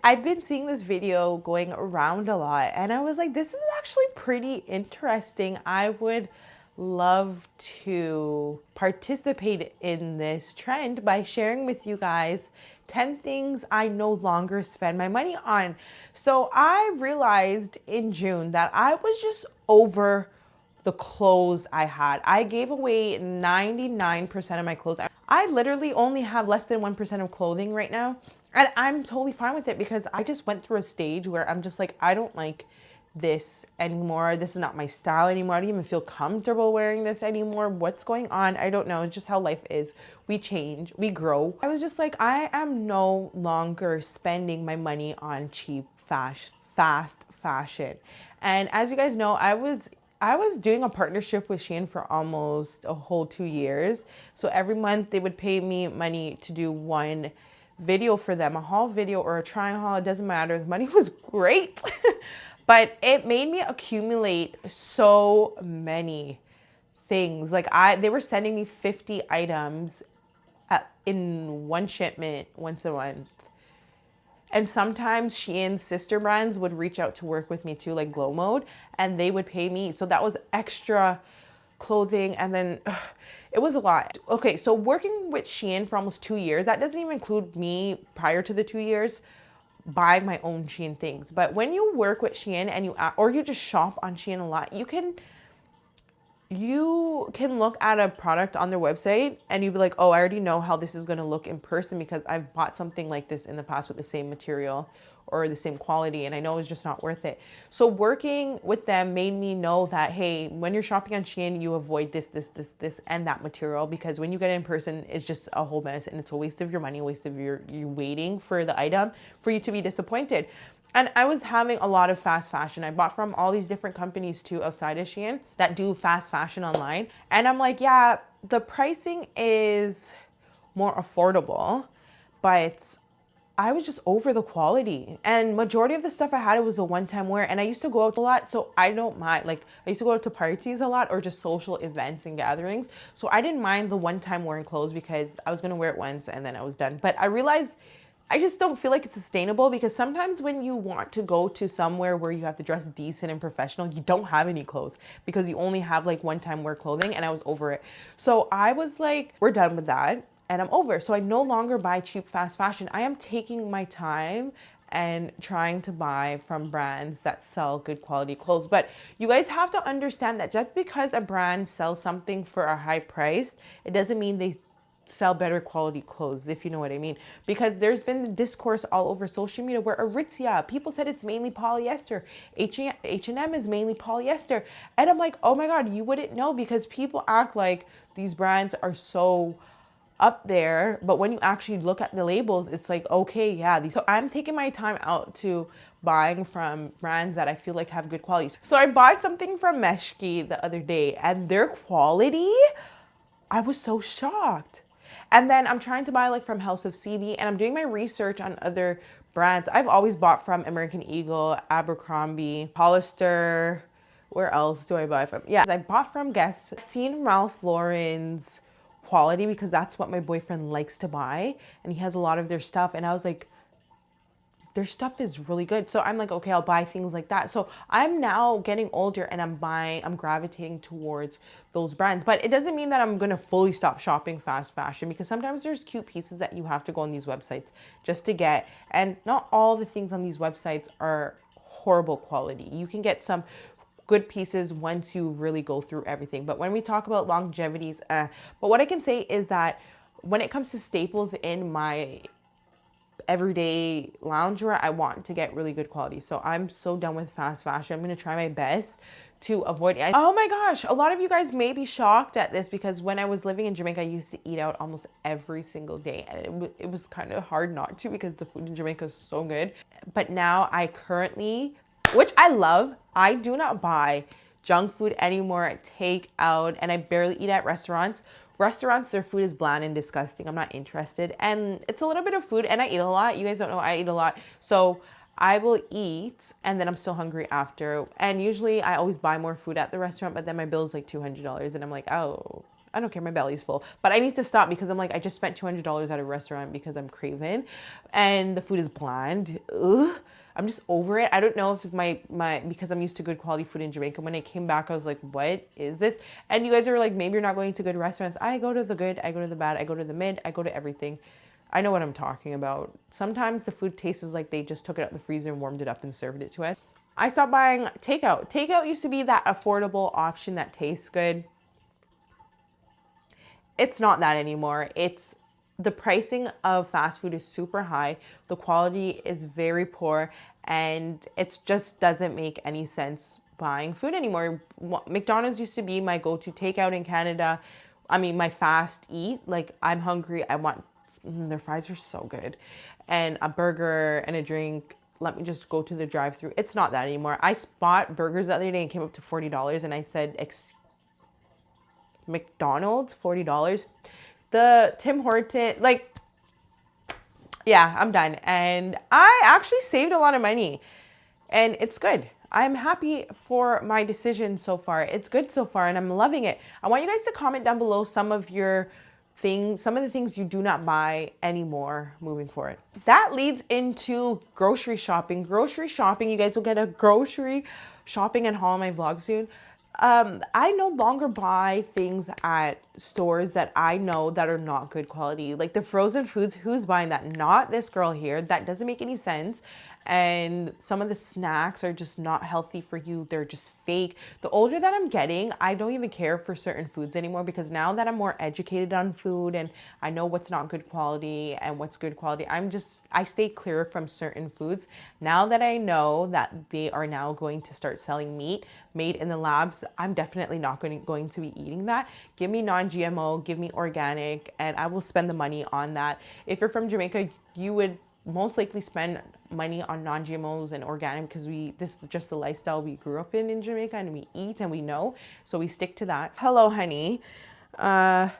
I've been seeing this video going around a lot, and I was like, this is actually pretty interesting. I would love to participate in this trend by sharing with you guys 10 things I no longer spend my money on. So I realized in June that I was just over the clothes I had. I gave away 99% of my clothes. I literally only have less than 1% of clothing right now. And I'm totally fine with it because I just went through a stage where I'm just like, I don't like this anymore. This is not my style anymore. I don't even feel comfortable wearing this anymore. What's going on? I don't know. It's just how life is. We change, we grow. I was just like, I am no longer spending my money on cheap, fast fashion. And as you guys know, I was doing a partnership with Shein for almost a whole 2 years. So every month they would pay me money to do one video for them, a haul video or a try haul, it doesn't matter. The money was great, but it made me accumulate so many things. Like they were sending me 50 items in one shipment once a month. And sometimes Shein's sister brands would reach out to work with me too, like Glow Mode, and they would pay me. So that was extra clothing, and then it was a lot. Okay, so working with Shein for almost 2 years, that doesn't even include me prior to the 2 years buying my own Shein things. But when you work with Shein and or you just shop on Shein a lot, you can look at a product on their website and you'd be like, oh, I already know how this is going to look in person because I've bought something like this in the past with the same material or the same quality, and I know it's just not worth it. So working with them made me know that, hey, when you're shopping on Shein, you avoid this, and that material, because when you get it in person, it's just a whole mess and it's a waste of your money, a waste of you waiting for the item for you to be disappointed. And I was having a lot of fast fashion. I bought from all these different companies too outside of Shein that do fast fashion online. And I'm like, yeah, the pricing is more affordable, but I was just over the quality. And majority of the stuff I had, it was a one-time wear. And I used to go out a lot, so I don't mind. Like, I used to go out to parties a lot or just social events and gatherings. So I didn't mind the one-time wearing clothes because I was gonna wear it once and then I was done. But I realized I just don't feel like it's sustainable, because sometimes when you want to go to somewhere where you have to dress decent and professional, you don't have any clothes because you only have like one-time wear clothing, and I was over it. So I was like, we're done with that and I'm over. So I no longer buy cheap fast fashion. I am taking my time and trying to buy from brands that sell good quality clothes. But you guys have to understand that just because a brand sells something for a high price, it doesn't mean they sell better quality clothes, if you know what I mean. Because there's been the discourse all over social media where Aritzia, people said it's mainly polyester. H&M is mainly polyester. And I'm like, oh my God, you wouldn't know, because people act like these brands are so up there, but when you actually look at the labels, it's like, okay, yeah. So I'm taking my time out to buying from brands that I feel like have good quality. So I bought something from Meshki the other day, and their quality, I was so shocked. And then I'm trying to buy like from House of CB, and I'm doing my research on other brands. I've always bought from American Eagle, Abercrombie, Hollister. Where else do I buy from? Yeah, I bought from Guess. I've seen Ralph Lauren's quality because that's what my boyfriend likes to buy, and he has a lot of their stuff. And I was like, their stuff is really good. So I'm like, okay, I'll buy things like that. So I'm now getting older and I'm gravitating towards those brands. But it doesn't mean that I'm gonna fully stop shopping fast fashion, because sometimes there's cute pieces that you have to go on these websites just to get. And not all the things on these websites are horrible quality. You can get some good pieces once you really go through everything. But when we talk about longevities, but what I can say is that when it comes to staples in my everyday loungewear, I want to get really good quality. So I'm so done with fast fashion. I'm going to try my best to avoid it. Oh my gosh, a lot of you guys may be shocked at this, because when I was living in Jamaica, I used to eat out almost every single day, and it was kind of hard not to, because the food in Jamaica is so good. But now I currently, which I love, I do not buy junk food anymore. I take out, and I barely eat at restaurants. Restaurants, their food is bland and disgusting. I'm not interested. And it's a little bit of food, and I eat a lot. You guys don't know I eat a lot. So I will eat, and then I'm still hungry after. And usually I always buy more food at the restaurant, but then my bill is like $200, and I'm like, oh, I don't care, my belly's full. But I need to stop because I'm like, I just spent $200 at a restaurant because I'm craving and the food is bland. Ugh. I'm just over it. I don't know if it's my because I'm used to good quality food in Jamaica. When I came back, I was like, what is this? And you guys are like, maybe you're not going to good restaurants. I go to the good, I go to the bad, I go to the mid, I go to everything. I know what I'm talking about. Sometimes the food tastes like they just took it out of the freezer and warmed it up and served it to us. I stopped buying takeout. Takeout used to be that affordable option that tastes good. It's not that anymore. It's the pricing of fast food is super high. The quality is very poor and it just doesn't make any sense buying food anymore. McDonald's used to be my go-to takeout in Canada. I mean, my fast eat. Like, I'm hungry. I want their fries are so good. And a burger and a drink. Let me just go to the drive-thru. It's not that anymore. I bought burgers the other day and it came up to $40 and I said, McDonald's, $40. The Tim Horton, like, yeah, I'm done. And I actually saved a lot of money and it's good. I'm happy for my decision so far. It's good so far and I'm loving it. I want you guys to comment down below some of your things, some of the things you do not buy anymore moving forward. That leads into grocery shopping. Grocery shopping, you guys will get a grocery shopping and haul in my vlog soon. I no longer buy things at stores that I know that are not good quality. Like the frozen foods, who's buying that? Not this girl here. That doesn't make any sense. And some of the snacks are just not healthy for you. They're just fake. The older that I'm getting, I don't even care for certain foods anymore because now that I'm more educated on food and I know what's not good quality and what's good quality, I stay clear from certain foods. Now that I know that they are now going to start selling meat made in the labs, I'm definitely not going to be eating that. Give me non-GMO, give me organic, and I will spend the money on that. If you're from Jamaica, you would most likely spend money on non-GMOs and organic because this is just the lifestyle we grew up in Jamaica and we eat and we know, so we stick to that. Hello, honey. What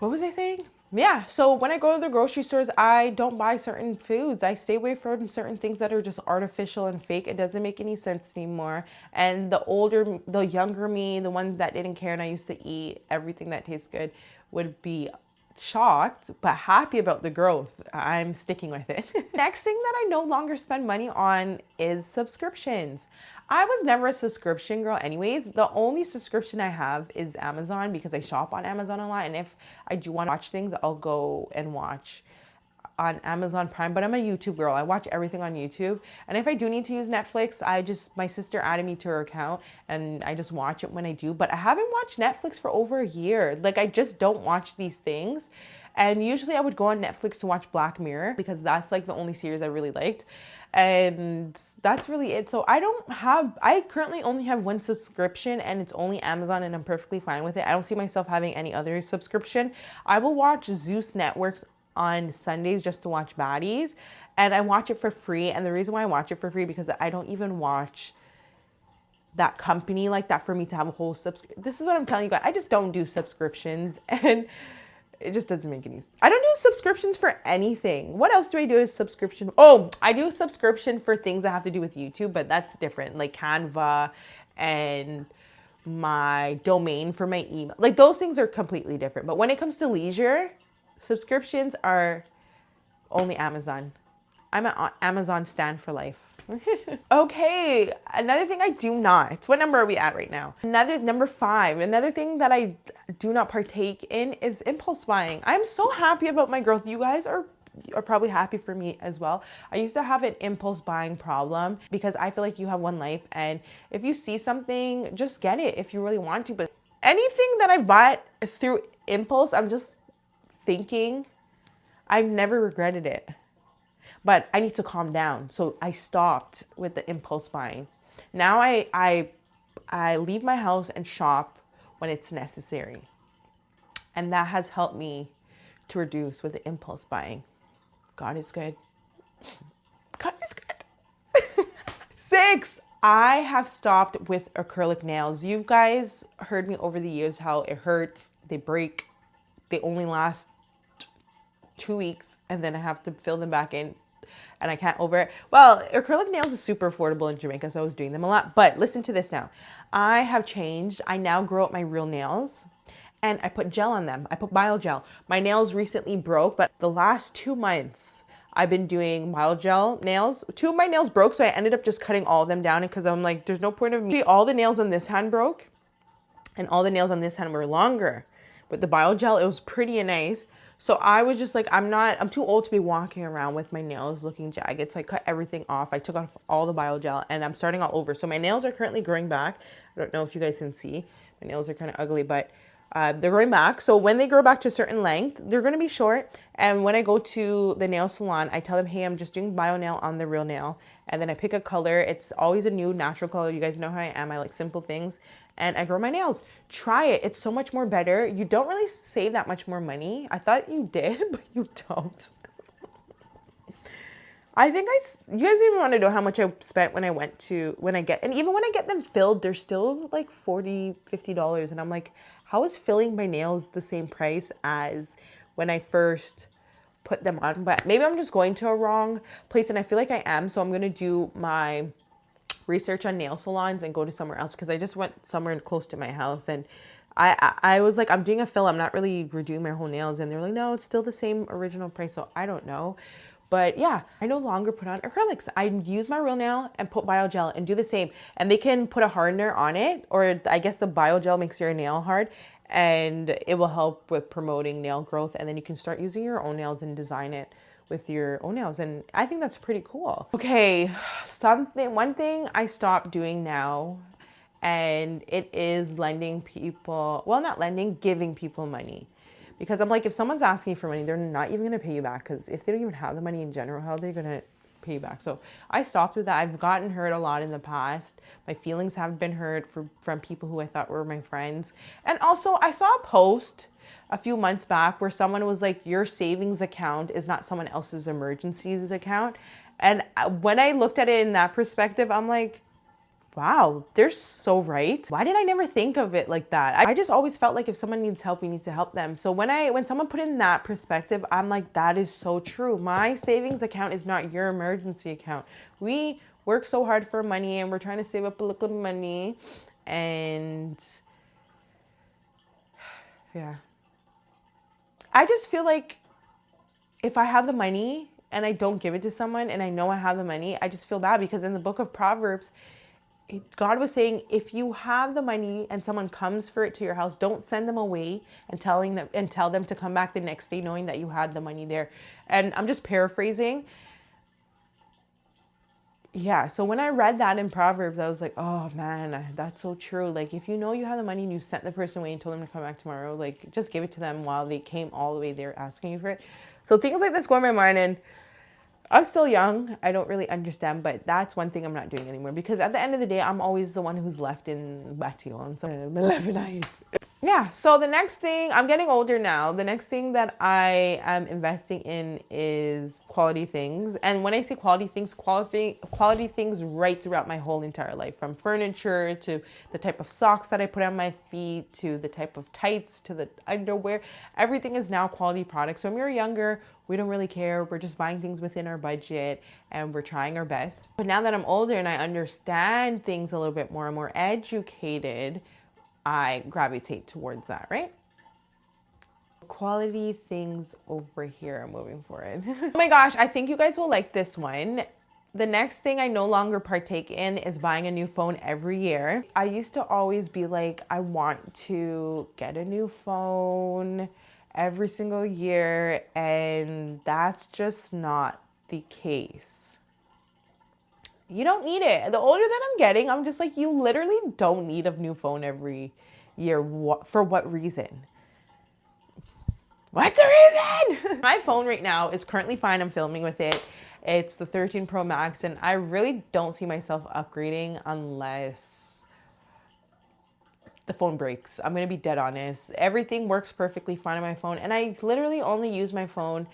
was I saying? Yeah, so when I go to the grocery stores, I don't buy certain foods. I stay away from certain things that are just artificial and fake. It doesn't make any sense anymore. And the younger me, the one that didn't care and I used to eat everything that tastes good, would be shocked but happy about the growth. I'm sticking with it. Next thing that I no longer spend money on is subscriptions. I was never a subscription girl anyways. The only subscription I have is Amazon because I shop on Amazon a lot, and if I do want to watch things, I'll go and watch on Amazon Prime. But I'm a YouTube girl. I watch everything on YouTube. And if I do need to use Netflix, my sister added me to her account and I just watch it when I do. But I haven't watched Netflix for over a year. Like, I just don't watch these things. And usually I would go on Netflix to watch Black Mirror because that's like the only series I really liked. And that's really it. So I currently only have one subscription and it's only Amazon and I'm perfectly fine with it. I don't see myself having any other subscription. I will watch Zeus Networks on Sundays just to watch baddies, and I watch it for free. And the reason why I watch it for free because I don't even watch that company like that for me to have a whole subscription. This is what I'm telling you guys. I just don't do subscriptions and it just doesn't make any sense. I don't do subscriptions for anything. What else do I do as subscription? Oh, I do subscription for things that have to do with YouTube, but that's different, like Canva and my domain for my email. Like, those things are completely different. But when it comes to leisure, subscriptions are only Amazon. I'm an Amazon stan for life. Okay, another thing I do not. What number are we at right now? Number 5. Another thing that I do not partake in is impulse buying. I'm so happy about my growth. You guys are probably happy for me as well. I used to have an impulse buying problem because I feel like you have one life, and if you see something, just get it if you really want to. But anything that I bought through impulse, I'm just thinking, I've never regretted it. But I need to calm down. So I stopped with the impulse buying. Now I leave my house and shop when it's necessary. And that has helped me to reduce with the impulse buying. God is good. God is good. 6, I have stopped with acrylic nails. You guys heard me over the years how it hurts, they break, they only last 2 weeks, and then I have to fill them back in. And I can't over it. Well, acrylic nails is super affordable in Jamaica, so I was doing them a lot. But listen to this now. I have changed. I now grow up my real nails. and I put gel on them. I put bio gel. My nails recently broke, but the last 2 months I've been doing bio gel nails. Two of my nails broke, so I ended up just cutting all of them down because I'm like, there's no point of me. All the nails on this hand broke and all the nails on this hand were longer. But the bio gel, it was pretty nice. So I was just like, I'm too old to be walking around with my nails looking jagged. So I cut everything off. I took off all the bio gel and I'm starting all over. So my nails are currently growing back. I don't know if you guys can see. My nails are kind of ugly, but they're growing back. So when they grow back to a certain length, they're going to be short. And when I go to the nail salon, I tell them, hey, I'm just doing bio nail on the real nail. And then I pick a color. It's always a new natural color. You guys know how I am. I like simple things. And I grow my nails. Try it. It's so much more better. You don't really save that much more money. I thought you did, but you don't. I think you guys even want to know how much I spent and even when I get them filled, they're still like $40, $50. And I'm like, how is filling my nails the same price as when I first put them on? But maybe I'm just going to a wrong place and I feel like I am. So I'm going to do my research on nail salons and go to somewhere else because I just went somewhere close to my house and I was like, I'm doing a fill. I'm not really redoing my whole nails. And they're like, no, it's still the same original price. So I don't know. But yeah, I no longer put on acrylics. I use my real nail and put bio gel and do the same. And they can put a hardener on it, or I guess the bio gel makes your nail hard and it will help with promoting nail growth. And then you can start using your own nails and design it with your own nails. And I think that's pretty cool. Okay, one thing I stopped doing now, and it is lending people, well, not lending, giving people money. Because I'm like, if someone's asking for money, they're not even going to pay you back. Because if they don't even have the money in general, how are they going to pay you back? So I stopped with that. I've gotten hurt a lot in the past. My feelings have been hurt from people who I thought were my friends. And also, I saw a post a few months back where someone was like, your savings account is not someone else's emergencies account. And when I looked at it in that perspective, I'm like, wow, they're so right. Why did I never think of it like that? I just always felt like if someone needs help, we need to help them. So when someone put in that perspective, I'm like, that is so true. My savings account is not your emergency account. We work so hard for money and we're trying to save up a little money. And yeah, I just feel like if I have the money and I don't give it to someone and I know I have the money, I just feel bad because in the book of Proverbs, God was saying, if you have the money and someone comes for it to your house, don't send them away and tell them to come back the next day knowing that you had the money there. And I'm just paraphrasing. Yeah, so when I read that in Proverbs, I was like, oh man, that's so true. Like, if you know you have the money and you sent the person away and told them to come back tomorrow, like, just give it to them while they came all the way there asking you for it. So things like this go in my mind, and I'm still young. I don't really understand, but that's one thing I'm not doing anymore because at the end of the day, I'm always the one who's left in Bation. So Maleficent. Yeah, so the next thing, I'm getting older now. The next thing that I am investing in is quality things. And when I say quality things right throughout my whole entire life, from furniture to the type of socks that I put on my feet, to the type of tights, to the underwear. Everything is now quality products. So when we were younger, we don't really care. We're just buying things within our budget and we're trying our best. But now that I'm older and I understand things a little bit more, I'm more educated, I gravitate towards that, right? Quality things over here. I'm moving forward. Oh my gosh, I think you guys will like this one. The next thing I no longer partake in is buying a new phone every year. I used to always be like, I want to get a new phone every single year, and that's just not the case. You don't need it. The older that I'm getting, I'm just like, you literally don't need a new phone every year. For what reason? What's the reason? My phone right now is currently fine. I'm filming with it. It's the 13 Pro Max, and I really don't see myself upgrading unless the phone breaks. I'm going to be dead honest. Everything works perfectly fine on my phone, and I literally only use my phone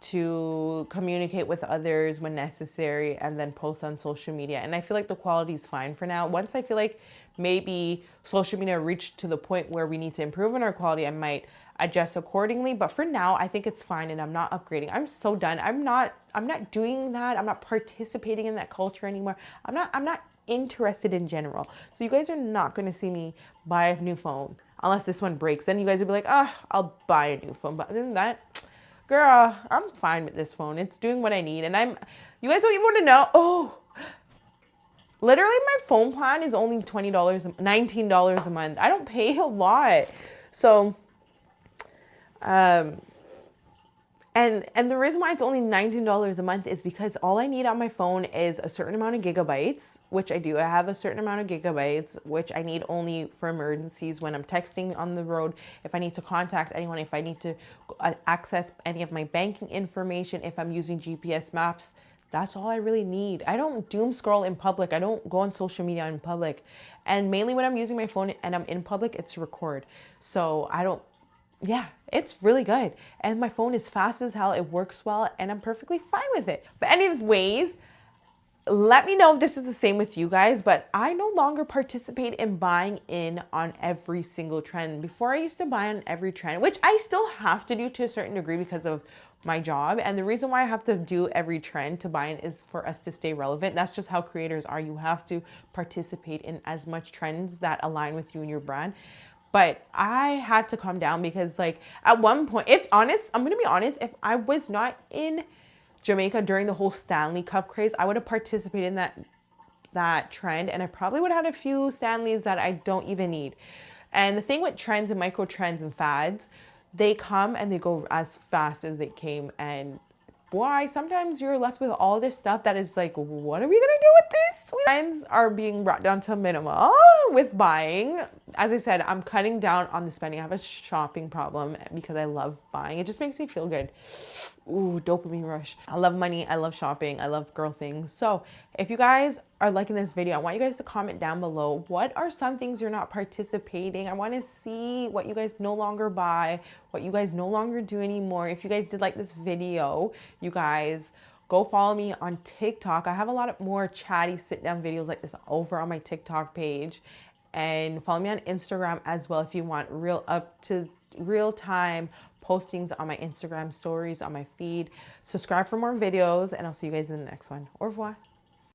to communicate with others when necessary and then post on social media. And I feel like the quality is fine for now. Once I feel like maybe social media reached to the point where we need to improve on our quality, I might adjust accordingly. But for now, I think it's fine and I'm not upgrading. I'm so done. I'm not doing that. I'm not participating in that culture anymore. I'm not interested in general. So you guys are not going to see me buy a new phone. unless this one breaks. Then you guys would be like, oh, I'll buy a new phone. But other than that, girl, I'm fine with this phone. It's doing what I need. And you guys don't even want to know. Oh, literally my phone plan is only $20, $19 a month. I don't pay a lot. So, and the reason why it's only $19 a month is because all I need on my phone is a certain amount of gigabytes, which I do. I have a certain amount of gigabytes, which I need only for emergencies, when I'm texting on the road, if I need to contact anyone, if I need to access any of my banking information, if I'm using GPS maps. That's all I really need. I don't doom scroll in public. I don't go on social media in public. And mainly when I'm using my phone and I'm in public, it's to record. So yeah, it's really good. And my phone is fast as hell. It works well and I'm perfectly fine with it. But anyways, let me know if this is the same with you guys, but I no longer participate in buying in on every single trend. Before I used to buy on every trend, which I still have to do to a certain degree because of my job. And the reason why I have to do every trend to buy in is for us to stay relevant. That's just how creators are. You have to participate in as much trends that align with you and your brand. But I had to calm down because like at one point, I'm going to be honest, if I was not in Jamaica during the whole Stanley Cup craze, I would have participated in that trend, and I probably would have had a few Stanleys that I don't even need. And the thing with trends and micro trends and fads, they come and they go as fast as they came. And boy, sometimes you're left with all this stuff that is like, what are we gonna do with this? Trends are being brought down to a minimum with buying. As I said, I'm cutting down on the spending. I have a shopping problem because I love buying. It just makes me feel good. Ooh, dopamine rush. I love money. I love shopping. I love girl things. So if you guys are liking this video, I want you guys to comment down below. What are some things you're not participating? I want to see what you guys no longer buy, what you guys no longer do anymore. If you guys did like this video, you guys go follow me on TikTok. I have a lot of more chatty sit down videos like this over on my TikTok page. And follow me on Instagram as well if you want real time postings on my Instagram stories, on my feed. Subscribe for more videos, and I'll see you guys in the next one. Au revoir.